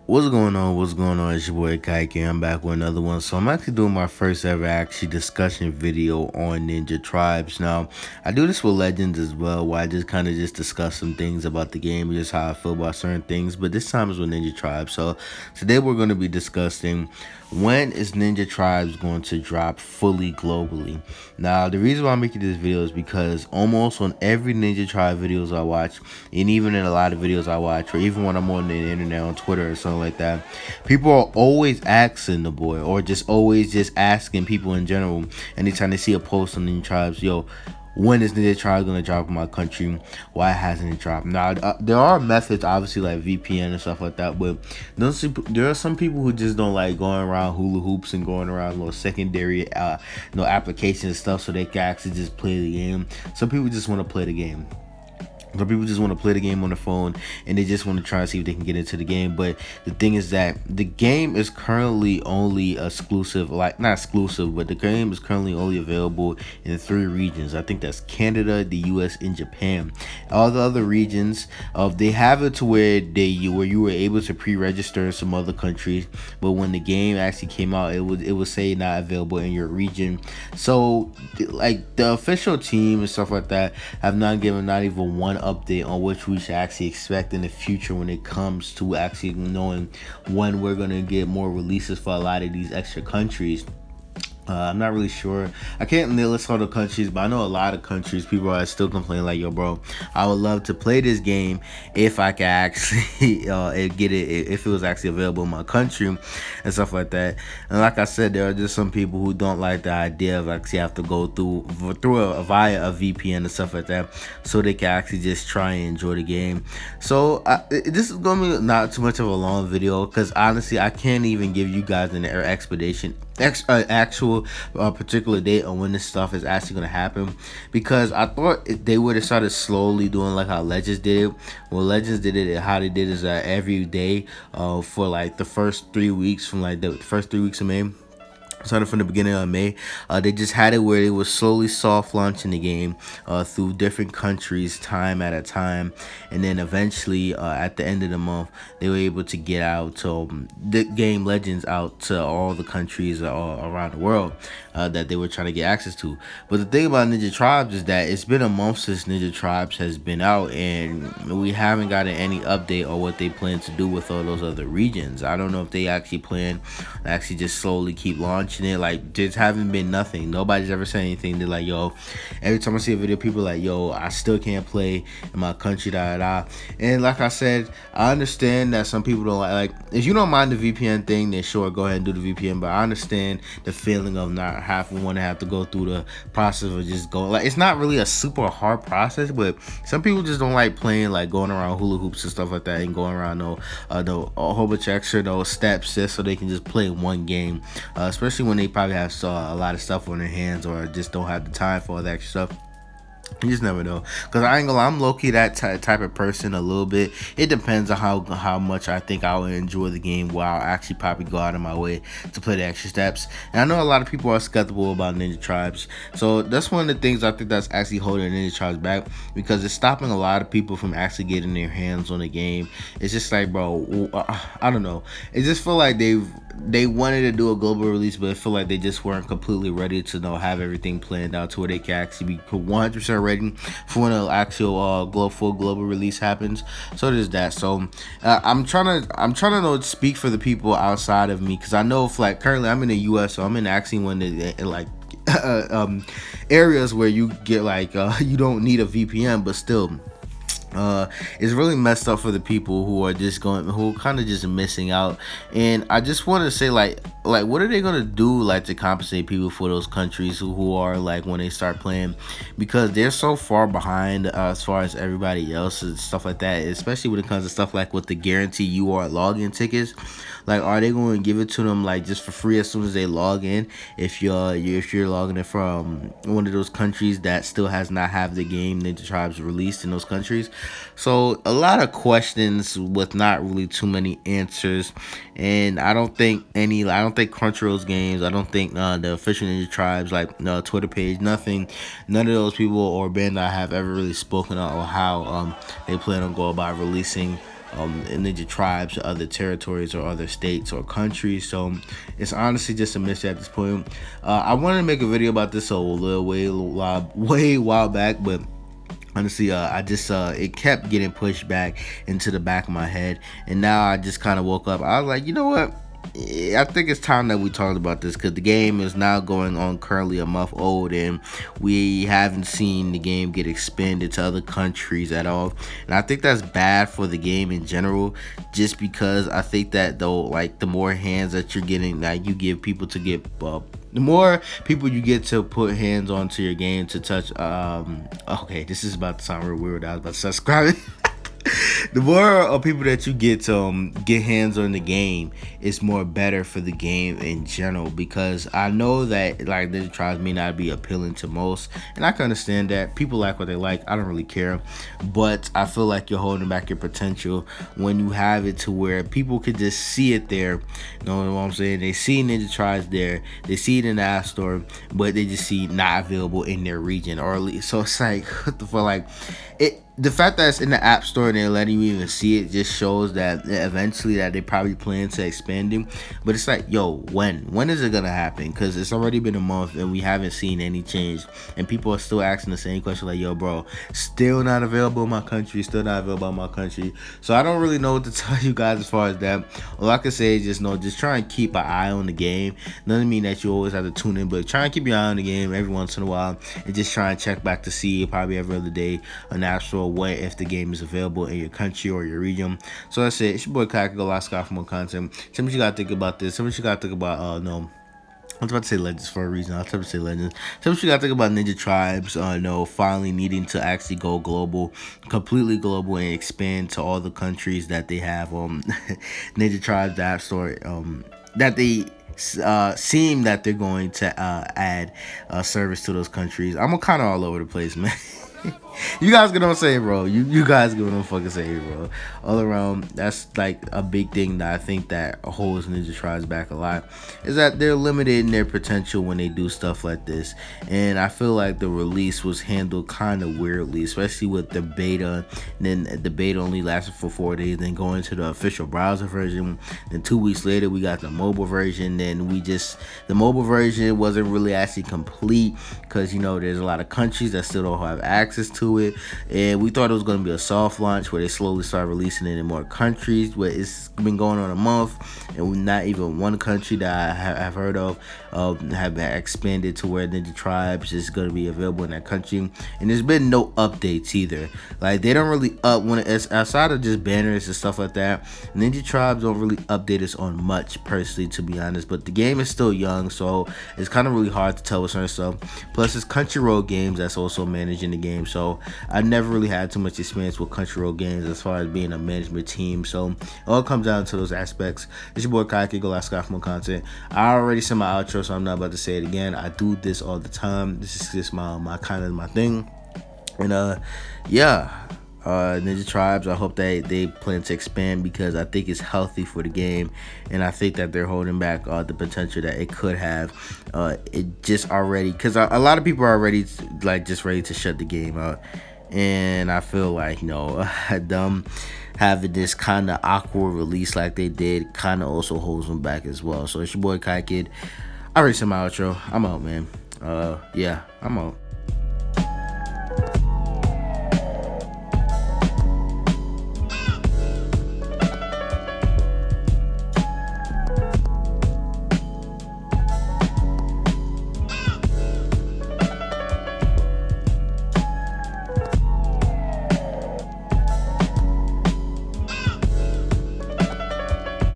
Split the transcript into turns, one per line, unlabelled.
What's going on? What's going on? It's your boy Kaike. I'm back with another one. So I'm actually doing my first ever actually discussion video on Ninja Tribes. Now, I do this with Legends as well, where I just kind of just discuss some things about the game, just how I feel about certain things. But this time is with Ninja Tribes. So today we're going to be discussing when is Ninja Tribes going to drop fully globally. Now, the reason why I'm making this video is because almost on every Ninja Tribe videos I watch, and even in a lot of videos I watch, or even when I'm on the internet on Twitter or something like that, people are always asking the boy, or just always just asking people in general anytime they see a post on Ninja Tribes, yo, when is Ninja Tribe gonna drop in my country? Why hasn't it dropped? Now, there are methods, obviously, like VPN and stuff like that, but there are some people who just don't like going around hula hoops and going around little secondary, applications and stuff, so they can actually just play the game. Some people just want to play the game. Some people just want to play the game on the phone, and they just want to try and see if they can get into the game. But the thing is that the game is currently only exclusive, like not exclusive, but the game is currently only available in 3 regions. I think that's Canada, the US, and Japan. All the other regions, they have it to where you were able to pre-register in some other countries, but when the game actually came out, it would say not available in your region. So like the official team and stuff like that have not given not even one update on which we should actually expect in the future when it comes to actually knowing when we're going to get more releases for a lot of these extra countries. I'm not really sure. I can't list all the countries, but I know a lot of countries. People are still complaining like, "Yo, bro, I would love to play this game if I could actually get it if it was actually available in my country and stuff like that." And like I said, there are just some people who don't like the idea of actually have to go via a VPN and stuff like that, so they can actually just try and enjoy the game. So this is gonna be not too much of a long video because honestly, I can't even give you guys an actual particular date on when this stuff is actually going to happen, because I thought they would have started slowly doing like how Legends did it. Well, Legends did it, how they did is every day for like the first 3 weeks, from like the first 3 weeks of May, started from the beginning of May. They just had it where they were slowly soft launching the game through different countries time at a time, and then eventually at the end of the month they were able to get out the game Legends out to all the countries around the world that they were trying to get access to. But the thing about Ninja Tribes is that it's been a month since Ninja Tribes has been out, and we haven't gotten any update on what they plan to do with all those other regions. I don't know if they actually plan to actually just slowly keep launching it. Like, just haven't been nothing. Nobody's ever said anything. They're like, yo, every time I see a video, people are like, yo, I still can't play in my country, da da. And like I said, I understand that some people don't like if you don't mind the VPN thing, then sure, go ahead and do the VPN. But I understand the feeling of not want to have to go through the process of just going. Like, it's not really a super hard process, but some people just don't like playing, like going around hula hoops and stuff like that, and going around a whole bunch of extra those steps just so they can just play one game, especially when they probably have a lot of stuff on their hands, or just don't have the time for all that extra stuff. You just never know, because I ain't gonna lie, I'm low-key that type of person a little bit. It depends on how much I think I will enjoy the game, while I actually probably go out of my way to play the extra steps. And I know a lot of people are skeptical about Ninja Tribes, so that's one of the things I think that's actually holding Ninja Tribes back, because it's stopping a lot of people from actually getting their hands on the game. It's just like, bro, I don't know. It just feel like they wanted to do a global release, but I feel like they just weren't completely ready to have everything planned out to where they can actually be 100% ready for when the actual full global release happens. So there's that. So I'm trying to speak for the people outside of me, because I know if like currently I'm in the US, so I'm in actually one of the like areas where you get like you don't need a VPN, but still it's really messed up for the people who are kind of just missing out. And I just want to say, like what are they gonna do, like, to compensate people for those countries who are like, when they start playing, because they're so far behind as far as everybody else and stuff like that, especially when it comes to stuff like with the guarantee UR login tickets. Like, are they going to give it to them like just for free as soon as they log in, if you're logging in from one of those countries that still has not have the game Ninja Tribes released in those countries? So a lot of questions with not really too many answers. And I don't think Crunchyroll's games, I don't think the official Ninja Tribes, like Twitter page, none of those people or Bandai have ever really spoken on how they plan on go about releasing ninja tribes or other territories or other states or countries. So it's honestly just a mystery at this point. I wanted to make a video about this a little way while back, but honestly, I just it kept getting pushed back into the back of my head, and now I just kind of woke up. I was like, you know what? I think it's time that we talked about this because the game is now going on currently a month old, and we haven't seen the game get expanded to other countries at all. And I think that's bad for the game in general, just because I think that though, like the more hands that you're getting, like you give people to get the more people you get to put hands onto your game to touch. Okay, this is about to sound real weird. I was about to subscribe. The more people that you get to get hands on the game, it's more better for the game in general, because I know that like the trials may not be appealing to most, and I can understand that people like what they like. I don't really care, but I feel like you're holding back your potential when you have it to where people could just see it there. You know what I'm saying? They see Ninja Tries there, they see it in the App Store, but they just see not available in their region, or at least, so it's like what the fuck, like it. The fact that it's in the App Store and they're letting you even see it just shows that eventually that they probably plan to expanding. But it's like, yo, when is it gonna happen? Because it's already been a month and we haven't seen any change, and people are still asking the same question, like, yo, bro, still not available in my country, still not available in my country. So I don't really know what to tell you guys as far as that. All I can say is just try and keep an eye on the game. Doesn't mean that you always have to tune in, but try and keep your eye on the game every once in a while, and just try and check back to see probably every other day on the App Store what if the game is available in your country or your region. So that's it. It's your boy Kai. Go last guy for more content. Tell me what you gotta think about this. Tell me what you gotta think about no. I was about to say Legends for a reason. I was about to say Legends. Tell me what you gotta think about Ninja Tribes. No, finally needing to actually go global, completely global, and expand to all the countries that they have. Ninja Tribes, the App Store. That they seem that they're going to add service to those countries. I'm kind of all over the place, man. You guys get what I'm saying, bro. You guys get what I'm fucking saying, bro. All around, that's like a big thing that I think that holds Ninja Tribes back a lot, is that they're limited in their potential when they do stuff like this. And I feel like the release was handled kind of weirdly, especially with the beta. And then the beta only lasted for 4 days, then going to the official browser version. Then 2 weeks later, we got the mobile version. Then the mobile version wasn't really actually complete, because you know there's a lot of countries that still don't have access to it, and we thought it was going to be a soft launch where they slowly start releasing it in more countries. But it's been going on a month, and not even one country that I have heard of have been expanded to where Ninja Tribes is going to be available in that country. And there's been no updates either. Like they don't really when it's outside of just banners and stuff like that. Ninja Tribes don't really update us on much, personally, to be honest. But the game is still young, so it's kind of really hard to tell with certain stuff. Plus, it's Crunchyroll Games that's also managing the game, so I never really had too much experience with Crunchyroll Games as far as being a management team. So it all comes down to those aspects. It's your boy Kaiki. Go last guy for more content. I already said my outro, so I'm not about to say it again. I do this all the time. This is just my kind of my thing. And yeah. Ninja Tribes, I hope that they plan to expand, because I think it's healthy for the game, and I think that they're holding back the potential that it could have. It just already, because a lot of people are already like just ready to shut the game out, and I feel like, you know, them having this kind of awkward release like they did kind of also holds them back as well. So it's your boy Kai Kid. I already said my outro. I'm out, man. Yeah, I'm out.